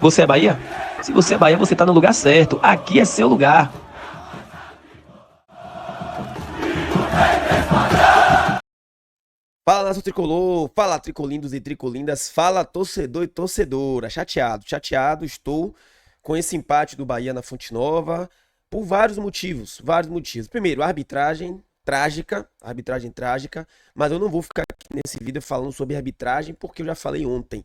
Você é Bahia? Se você é Bahia, você tá no lugar certo. Aqui é seu lugar. Fala, nação tricolor, fala tricolindos e tricolindas, fala torcedor e torcedora. Chateado estou com esse empate do Bahia na Fonte Nova por vários motivos. Primeiro, arbitragem trágica, mas eu não vou ficar aqui nesse vídeo falando sobre arbitragem porque eu já falei ontem.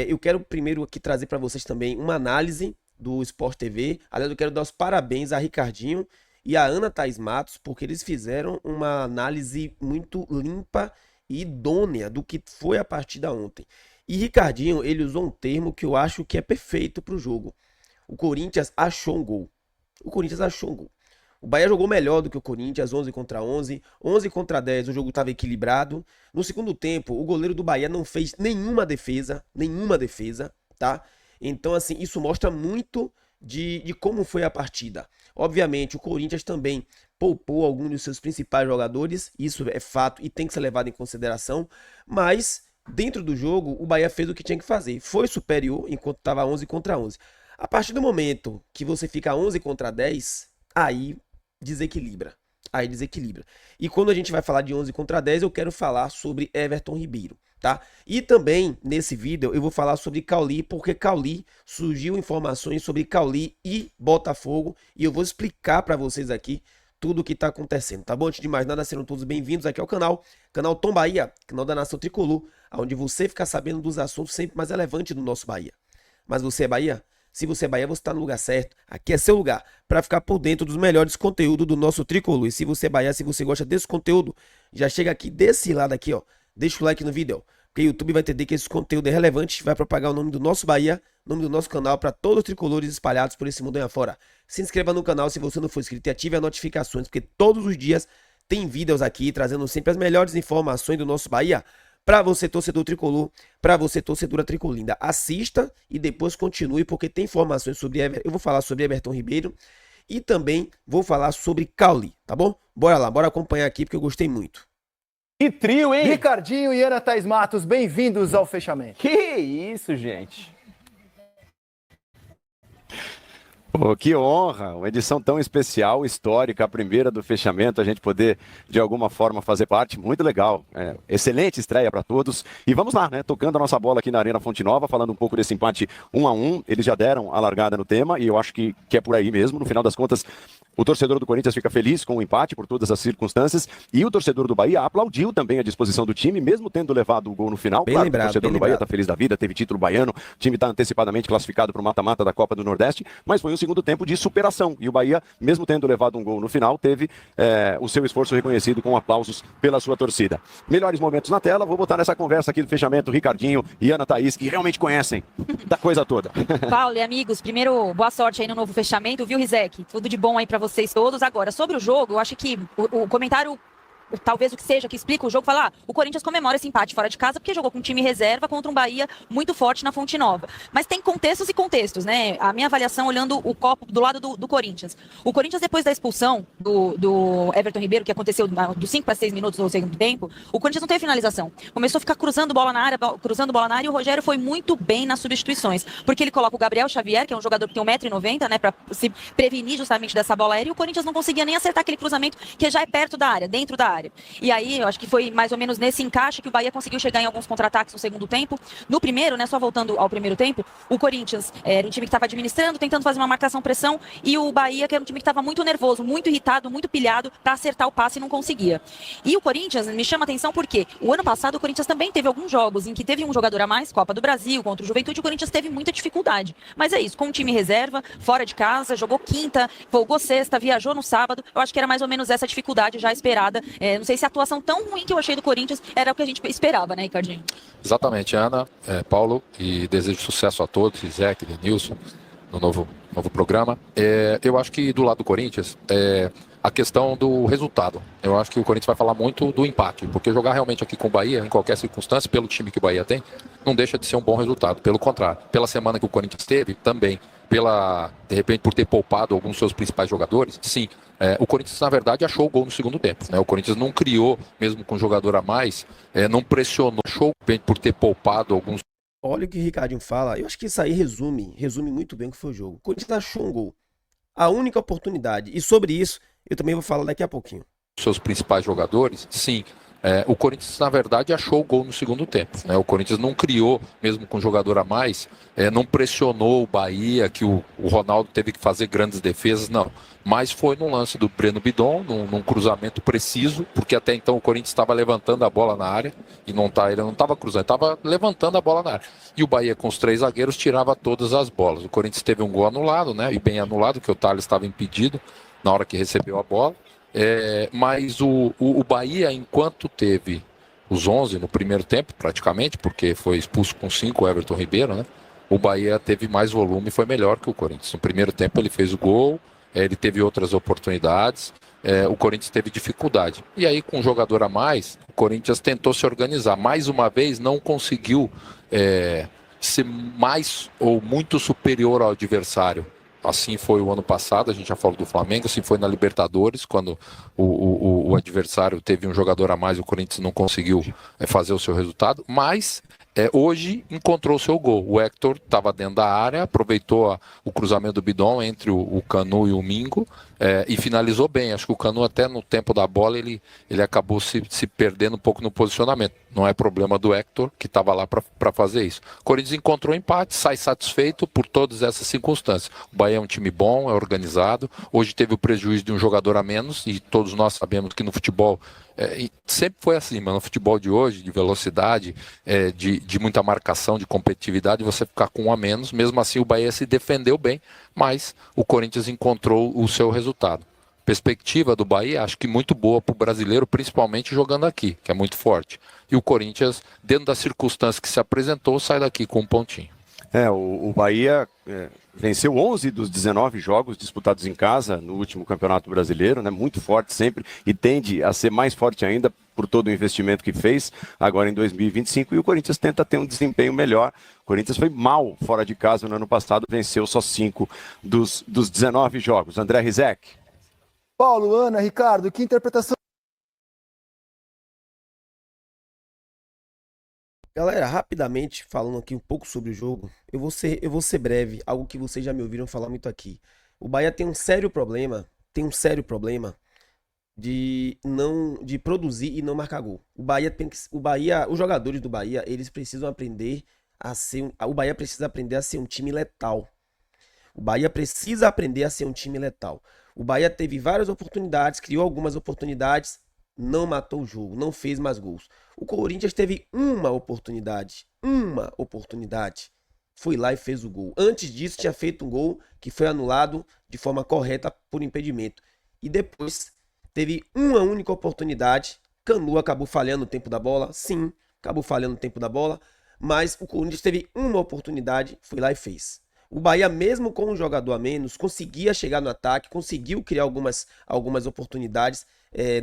Eu quero primeiro aqui trazer para vocês também uma análise do Sport TV. Aliás, eu quero dar os parabéns a Ricardinho e a Ana Thaís Matos, porque eles fizeram uma análise muito limpa e idônea do que foi a partida ontem. E Ricardinho, ele usou um termo que eu acho que é perfeito para o jogo. O Corinthians achou um gol. O Bahia jogou melhor do que o Corinthians, 11 contra 11, 11 contra 10, o jogo estava equilibrado. No segundo tempo, o goleiro do Bahia não fez nenhuma defesa, tá? Então, assim, isso mostra muito de como foi a partida. Obviamente, o Corinthians também poupou alguns dos seus principais jogadores, isso é fato e tem que ser levado em consideração, mas dentro do jogo, o Bahia fez o que tinha que fazer. Foi superior enquanto estava 11 contra 11. A partir do momento que você fica 11 contra 10, aí desequilibra. E quando a gente vai falar de 11 contra 10, eu quero falar sobre Everton Ribeiro, tá? E também, nesse vídeo, eu vou falar sobre Cauli, porque Cauli, surgiu informações sobre Cauli e Botafogo, e eu vou explicar para vocês aqui tudo o que tá acontecendo, tá bom? Antes de mais nada, sejam todos bem-vindos aqui ao canal Tom Bahia, canal da Nação Tricolor, onde você fica sabendo dos assuntos sempre mais relevantes do nosso Bahia. Mas você é Bahia? Se você é Bahia, você está no lugar certo. Aqui é seu lugar para ficar por dentro dos melhores conteúdos do nosso tricolor. E se você é Bahia, se você gosta desse conteúdo, já chega aqui desse lado aqui, ó. Deixa o like no vídeo, ó, porque o YouTube vai entender que esse conteúdo é relevante, vai propagar o nome do nosso Bahia, o nome do nosso canal para todos os tricolores espalhados por esse mundo aí afora. Se inscreva no canal se você não for inscrito e ative as notificações, porque todos os dias tem vídeos aqui trazendo sempre as melhores informações do nosso Bahia. Para você, torcedor tricolor, para você, torcedora tricolinda, assista e depois continue, porque tem informações sobre Everton. Eu vou falar sobre Everton Ribeiro e também vou falar sobre Cauli, tá bom? Bora lá, bora acompanhar aqui, porque eu gostei muito. Que trio, hein? Ricardinho e Ana Thaís Matos, bem-vindos ao fechamento. Que isso, gente? Pô, que honra, uma edição tão especial, histórica, a primeira do fechamento, a gente poder, de alguma forma, fazer parte, muito legal. Excelente estreia para todos. E vamos lá, né? Tocando a nossa bola aqui na Arena Fonte Nova, falando um pouco desse empate 1-1. Eles já deram a largada no tema e eu acho que é por aí mesmo. No final das contas, o torcedor do Corinthians fica feliz com o empate por todas as circunstâncias e o torcedor do Bahia aplaudiu também a disposição do time, mesmo tendo levado o gol no final. Bem claro, lembrado, o torcedor bem do Bahia lembrado. está feliz da vida, teve título baiano, o time está antecipadamente classificado para o mata-mata da Copa do Nordeste, mas foi um segundo tempo de superação. E o Bahia, mesmo tendo levado um gol no final, teve o seu esforço reconhecido com aplausos pela sua torcida. Melhores momentos na tela, vou botar nessa conversa aqui do fechamento Ricardinho e Ana Thaís, que realmente conhecem da coisa toda. Paulo e amigos, primeiro, boa sorte aí no novo fechamento, viu, Rizek? Tudo de bom aí pra vocês todos. Agora, sobre o jogo, eu acho que o comentário, talvez o que seja, que explica o jogo, falar, o Corinthians comemora esse empate fora de casa porque jogou com um time reserva contra um Bahia muito forte na Fonte Nova. Mas tem contextos e contextos, né? A minha avaliação olhando o copo do lado do Corinthians. O Corinthians, depois da expulsão do Everton Ribeiro, que aconteceu dos 5 para 6 minutos do segundo tempo, o Corinthians não teve finalização. Começou a ficar cruzando bola na área e o Rogério foi muito bem nas substituições, porque ele coloca o Gabriel Xavier, que é um jogador que tem 1,90 m, né, para se prevenir justamente dessa bola aérea, e o Corinthians não conseguia nem acertar aquele cruzamento que já é perto da área, dentro da área. E aí, eu acho que foi mais ou menos nesse encaixe que o Bahia conseguiu chegar em alguns contra-ataques no segundo tempo. No primeiro, né, só voltando ao primeiro tempo, o Corinthians era um time que estava administrando, tentando fazer uma marcação-pressão, e o Bahia, que era um time que estava muito nervoso, muito irritado, muito pilhado para acertar o passe e não conseguia. E o Corinthians me chama a atenção porque o ano passado o Corinthians também teve alguns jogos em que teve um jogador a mais, Copa do Brasil, contra o Juventude, o Corinthians teve muita dificuldade. Mas é isso, com um time reserva, fora de casa, jogou quinta, folgou sexta, viajou no sábado, eu acho que era mais ou menos essa dificuldade já esperada. Não sei se a atuação tão ruim que eu achei do Corinthians era o que a gente esperava, né, Ricardinho? Exatamente, Ana, Paulo, e desejo sucesso a todos, Zé, Denilson, no novo programa. Eu acho que do lado do Corinthians, a questão do resultado. Eu acho que o Corinthians vai falar muito do empate, porque jogar realmente aqui com o Bahia, em qualquer circunstância, pelo time que o Bahia tem, não deixa de ser um bom resultado. Pelo contrário, pela semana que o Corinthians teve, também, de repente, por ter poupado alguns dos seus principais jogadores, sim, o Corinthians, na verdade, achou o gol no segundo tempo, né? O Corinthians não criou, mesmo com um jogador a mais, não pressionou, achou por ter poupado alguns Olha o que o Ricardinho fala. Eu acho que isso aí resume muito bem o que foi o jogo. O Corinthians achou um gol. A única oportunidade. E sobre isso, eu também vou falar daqui a pouquinho. Seus principais jogadores, sim. O Corinthians, na verdade, achou o gol no segundo tempo, né? O Corinthians não criou, mesmo com jogador a mais, não pressionou o Bahia, que o Ronaldo teve que fazer grandes defesas, não. Mas foi no lance do Breno Bidon, num cruzamento preciso, porque até então o Corinthians estava levantando a bola na área, e ele não estava cruzando, estava levantando a bola na área. E o Bahia, com os 3 zagueiros, tirava todas as bolas. O Corinthians teve um gol anulado, né? E bem anulado, que o Thales estava impedido na hora que recebeu a bola. Mas o Bahia, enquanto teve os 11 no primeiro tempo, praticamente, porque foi expulso com 5 o Everton Ribeiro, né? O Bahia teve mais volume e foi melhor que o Corinthians. No primeiro tempo ele fez o gol, ele teve outras oportunidades, o Corinthians teve dificuldade. E aí, com um jogador a mais, o Corinthians tentou se organizar. Mais uma vez, não conseguiu ser mais ou muito superior ao adversário. Assim foi o ano passado, a gente já falou do Flamengo, assim foi na Libertadores, quando o adversário teve um jogador a mais, o Corinthians não conseguiu fazer o seu resultado, mas hoje encontrou o seu gol. O Hector estava dentro da área, aproveitou o cruzamento do Bidon entre o Canu e o Mingo e finalizou bem. Acho que o Canu, até no tempo da bola, ele acabou se perdendo um pouco no posicionamento. Não é problema do Hector, que estava lá para fazer isso. O Corinthians encontrou empate, sai satisfeito por todas essas circunstâncias. O Bahia é um time bom, é organizado. Hoje teve o prejuízo de um jogador a menos, e todos nós sabemos que no futebol sempre foi assim, mas no futebol de hoje, de velocidade, de muita marcação, de competitividade, você ficar com um a menos. Mesmo assim, o Bahia se defendeu bem, mas o Corinthians encontrou o seu resultado. Perspectiva do Bahia, acho que muito boa para o brasileiro, principalmente jogando aqui, que é muito forte. E o Corinthians, dentro das circunstâncias que se apresentou, sai daqui com um pontinho. O Bahia venceu 11 dos 19 jogos disputados em casa no último Campeonato Brasileiro, né? Muito forte sempre, e tende a ser mais forte ainda por todo o investimento que fez agora em 2025, e o Corinthians tenta ter um desempenho melhor. O Corinthians foi mal fora de casa no ano passado, venceu só 5 dos 19 jogos. André Rizek. Paulo, Ana, Ricardo, que interpretação? Galera, rapidamente falando aqui um pouco sobre o jogo, eu vou ser breve, algo que vocês já me ouviram falar muito aqui. O Bahia tem um sério problema de produzir e não marcar gol. Os jogadores do Bahia, eles precisam aprender o Bahia precisa aprender a ser um time letal. O Bahia precisa aprender a ser um time letal. O Bahia teve várias oportunidades, criou algumas oportunidades, não matou o jogo, não fez mais gols. O Corinthians teve uma oportunidade, foi lá e fez o gol. Antes disso tinha feito um gol que foi anulado de forma correta por impedimento. E depois teve uma única oportunidade, Canu acabou falhando o tempo da bola, sim, acabou falhando o tempo da bola, mas o Corinthians teve uma oportunidade, foi lá e fez. O Bahia, mesmo com um jogador a menos, conseguia chegar no ataque, conseguiu criar algumas oportunidades,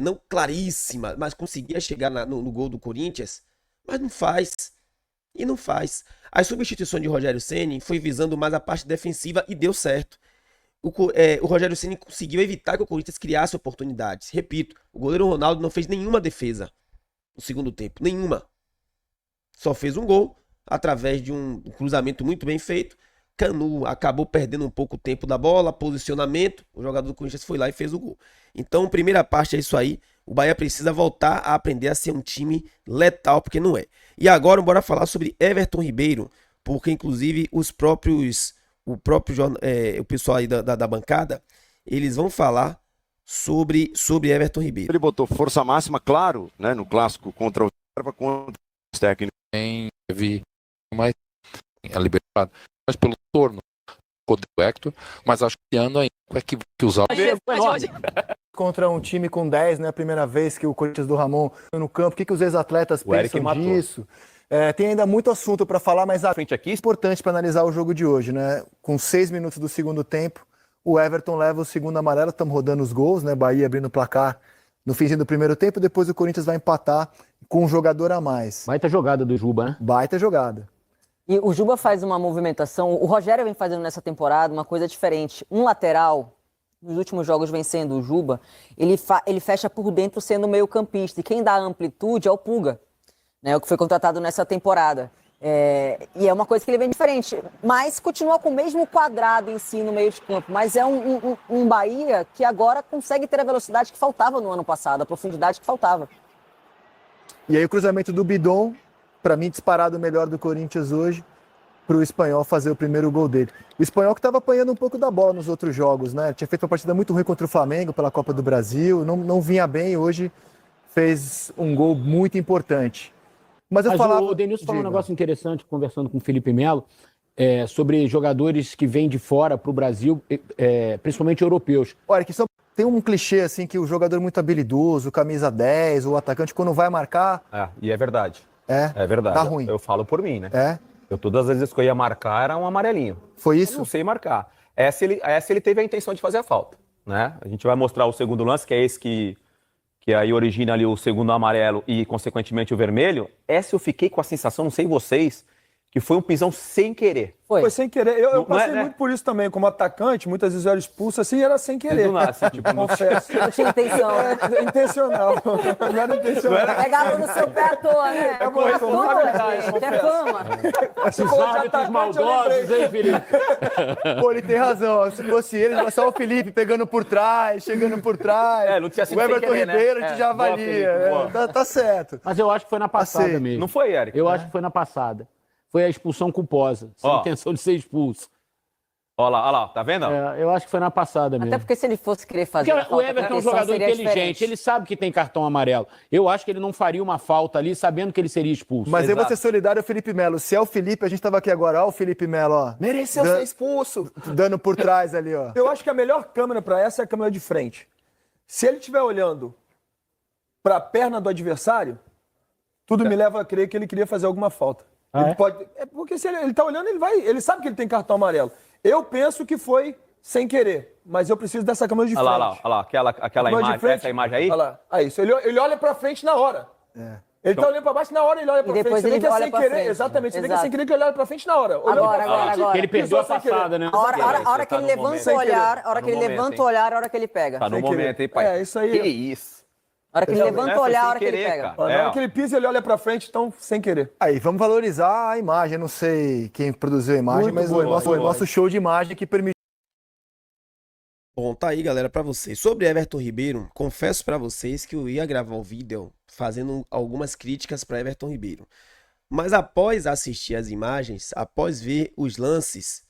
não claríssimas, mas conseguia chegar no gol do Corinthians, mas não faz. E não faz. A substituição de Rogério Ceni foi visando mais a parte defensiva e deu certo. O Rogério Ceni conseguiu evitar que o Corinthians criasse oportunidades. Repito, o goleiro Ronaldo não fez nenhuma defesa no segundo tempo, nenhuma. Só fez um gol através de um cruzamento muito bem feito. Canu acabou perdendo um pouco o tempo da bola, posicionamento, o jogador do Corinthians foi lá e fez o gol. Então, primeira parte é isso aí, o Bahia precisa voltar a aprender a ser um time letal, porque não é. E agora, bora falar sobre Everton Ribeiro, porque inclusive o pessoal aí da bancada, eles vão falar sobre Everton Ribeiro. Ele botou força máxima, claro, né, no clássico contra o técnico. Teve mais a liberdade, mas pelo torno do Hector, mas acho que ano ainda é que usar Contra um time com 10, né? A primeira vez que o Corinthians do Ramon no campo. O que os ex-atletas pensam disso? Tem ainda muito assunto para falar, mas a frente aqui é importante para analisar o jogo de hoje, né? Com 6 minutos do segundo tempo, o Everton leva o segundo amarelo, estamos rodando os gols, né? Bahia abrindo o placar no finzinho do primeiro tempo, depois o Corinthians vai empatar com um jogador a mais. Baita jogada do Juba, né? Baita jogada. E o Juba faz uma movimentação, o Rogério vem fazendo nessa temporada uma coisa diferente. Um lateral, nos últimos jogos vencendo o Juba, ele fecha por dentro sendo meio campista. E quem dá amplitude é o Puga, né, o que foi contratado nessa temporada. E é uma coisa que ele vem diferente, mas continua com o mesmo quadrado em si no meio de campo, mas é um Bahia que agora consegue ter a velocidade que faltava no ano passado, a profundidade que faltava. E aí o cruzamento do Bidon, para mim disparado o melhor do Corinthians hoje, para o Espanhol fazer o primeiro gol dele. O Espanhol que estava apanhando um pouco da bola nos outros jogos, né? Tinha feito uma partida muito ruim contra o Flamengo pela Copa do Brasil, não vinha bem, hoje fez um gol muito importante. Mas o Denilson falou um negócio interessante, conversando com o Felipe Melo, sobre jogadores que vêm de fora para o Brasil, principalmente europeus. Olha, que tem um clichê assim que o jogador muito habilidoso, camisa 10, o atacante, quando vai marcar... E é verdade. É verdade. Tá ruim. Eu falo por mim, né? Todas as vezes que eu ia marcar era um amarelinho. Foi isso? Eu não sei marcar. Essa ele teve a intenção de fazer a falta, né? A gente vai mostrar o segundo lance, que é esse que aí origina ali o segundo amarelo e, consequentemente, o vermelho. Essa eu fiquei com a sensação, não sei vocês, que foi um pisão sem querer. Foi sem querer. Eu passei muito por isso também, como atacante. Muitas vezes eu era expulso assim e era sem querer. Do nada, assim, tipo, Confesso. Não tinha intenção. Intencional. Não era intencional. Pegava no seu pé à toa, né? É fama. Esses árbitros maldosos, hein, Felipe? Pô, ele tem razão. Se fosse ele, era só o Felipe pegando por trás, chegando por trás. Não tinha sido o Everton sem querer, Ribeiro, né? a gente já avalia. Tá certo. Mas eu acho que foi na passada mesmo. Não foi, Eric? Eu acho que foi na passada. Foi a expulsão culposa, sem intenção de ser expulso. Olha lá, tá vendo? Eu acho que foi na passada mesmo. Até porque se ele fosse querer fazer porque o Everton é um jogador inteligente, diferente. ele sabe que tem cartão amarelo. Eu acho que ele não faria uma falta ali sabendo que ele seria expulso. Mas eu vou ser solidário ao Felipe Melo. Se é o Felipe, a gente tava aqui agora, ó, o Felipe Melo, ó. Mereceu ser expulso. Dando por trás ali, ó. Eu acho que a melhor câmera pra essa é a câmera de frente. Se ele estiver olhando pra perna do adversário, tudo me leva a crer que ele queria fazer alguma falta. Ele pode. Porque se ele tá olhando, ele sabe que ele tem cartão amarelo. Eu penso que foi sem querer, mas eu preciso dessa câmera de frente. Olha lá, aquela imagem, essa imagem aí? Olha lá, isso. Ele olha pra frente na hora. Ele tá olhando pra baixo na hora, ele olha pra frente. Depois Você vê que é olha sem pra querer, frente. exatamente. Você vê que é sem querer que ele olha pra frente na hora. Agora. Ele perdeu a passada, né? A hora que ele levanta o olhar, a hora que ele levanta o olhar, a hora que ele pega. Tá no momento, hein, pai? Isso aí. Que isso? A hora que ele levanta o olhar, a hora que ele pega. Na hora que ele pisa, ele olha pra frente, então, sem querer. Aí, vamos valorizar a imagem. Eu não sei quem produziu a imagem, mas o nosso show de imagem que permitiu. Bom, tá aí, galera, pra vocês. Sobre Everton Ribeiro, confesso pra vocês que eu ia gravar um vídeo fazendo algumas críticas pra Everton Ribeiro. Mas após assistir as imagens, após ver os lances,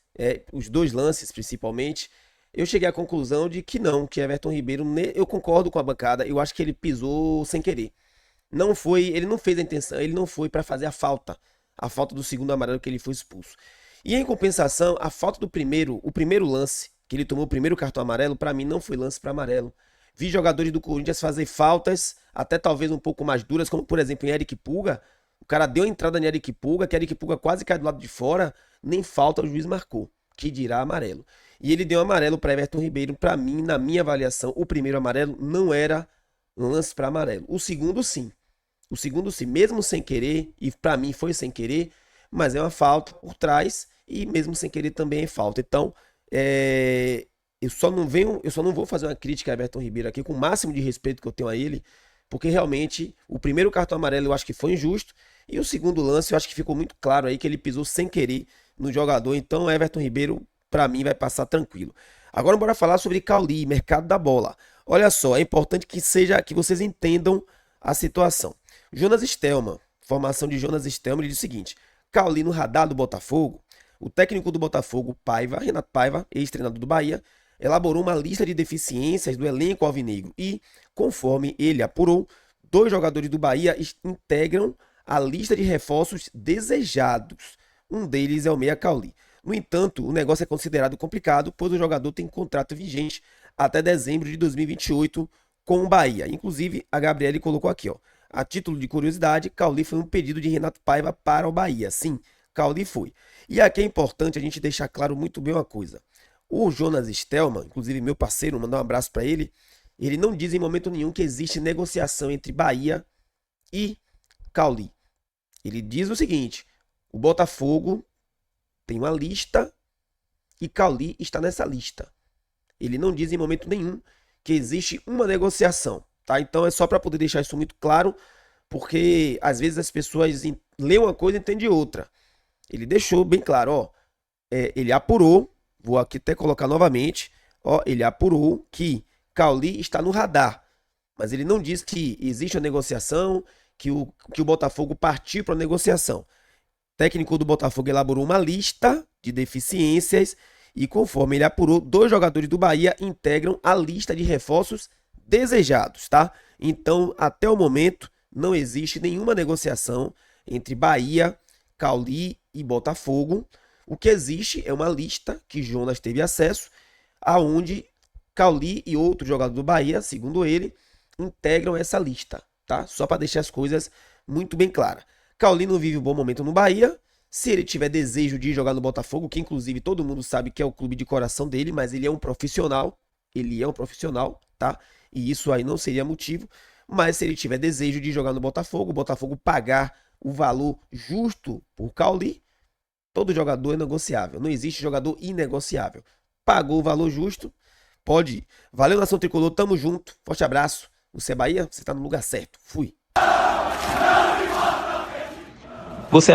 os dois lances principalmente, eu cheguei à conclusão de que não, que Everton Ribeiro, eu concordo com a bancada, eu acho que ele pisou sem querer. Não foi, ele não fez a intenção, ele não foi pra fazer a falta do segundo amarelo que ele foi expulso. E em compensação, a falta do o primeiro lance, que ele tomou o primeiro cartão amarelo, pra mim não foi lance para amarelo. Vi jogadores do Corinthians fazer faltas, até talvez um pouco mais duras, como por exemplo em Eric Pulga. O cara deu a entrada em Eric Pulga, que Eric Pulga quase cai do lado de fora, nem falta o juiz marcou, que dirá amarelo. E ele deu amarelo para Everton Ribeiro. Para mim, na minha avaliação, o primeiro amarelo não era lance para amarelo. O segundo, sim. O segundo, sim. Mesmo sem querer, e para mim foi sem querer, mas é uma falta por trás e mesmo sem querer também é falta. Então, eu só não vou fazer uma crítica a Everton Ribeiro aqui com o máximo de respeito que eu tenho a ele, porque realmente o primeiro cartão amarelo eu acho que foi injusto e o segundo lance eu acho que ficou muito claro aí que ele pisou sem querer no jogador. Então, Everton Ribeiro, para mim, vai passar tranquilo. Agora bora falar sobre Cauli, mercado da bola. Olha só, é importante que vocês entendam a situação. Jonas Stelman, formação de Jonas Stelman, ele diz o seguinte: Cauli no radar do Botafogo. O técnico do Botafogo, Renato Paiva, ex-treinador do Bahia, elaborou uma lista de deficiências do elenco alvinegro e, conforme ele apurou, 2 jogadores do Bahia integram a lista de reforços desejados. Um deles é o meia Cauli. No entanto, o negócio é considerado complicado, pois o jogador tem contrato vigente até dezembro de 2028 com o Bahia. Inclusive, a Gabriele colocou aqui, ó, a título de curiosidade, Cauli foi um pedido de Renato Paiva para o Bahia. Sim, Cauli foi. E aqui é importante a gente deixar claro muito bem uma coisa. O Jonas Stelman, inclusive meu parceiro, mandar um abraço para ele, ele não diz em momento nenhum que existe negociação entre Bahia e Cauli. Ele diz o seguinte: o Botafogo tem uma lista e Cauli está nessa lista. Ele não diz em momento nenhum que existe uma negociação, tá? Então é só para poder deixar isso muito claro, porque às vezes as pessoas lêem uma coisa e entendem outra. Ele deixou bem claro, ó, ele apurou, vou aqui até colocar novamente, ó, ele apurou que Cauli está no radar, mas ele não disse que existe uma negociação, que o Botafogo partiu para a negociação. O técnico do Botafogo elaborou uma lista de deficiências e, conforme ele apurou, 2 jogadores do Bahia integram a lista de reforços desejados, tá? Então, até o momento, não existe nenhuma negociação entre Bahia, Cauli e Botafogo. O que existe é uma lista que Jonas teve acesso, aonde Cauli e outro jogador do Bahia, segundo ele, integram essa lista, tá? Só para deixar as coisas muito bem claras. Cauli não vive um bom momento no Bahia. Se ele tiver desejo de jogar no Botafogo, que inclusive todo mundo sabe que é o clube de coração dele, mas ele é um profissional, tá? E isso aí não seria motivo. Mas se ele tiver desejo de jogar no Botafogo, o Botafogo pagar o valor justo por Cauli, todo jogador é negociável. Não existe jogador inegociável. Pagou o valor justo, pode ir. Valeu, Nação Tricolor, tamo junto. Forte abraço. Você é Bahia, você tá no lugar certo. Fui. Você é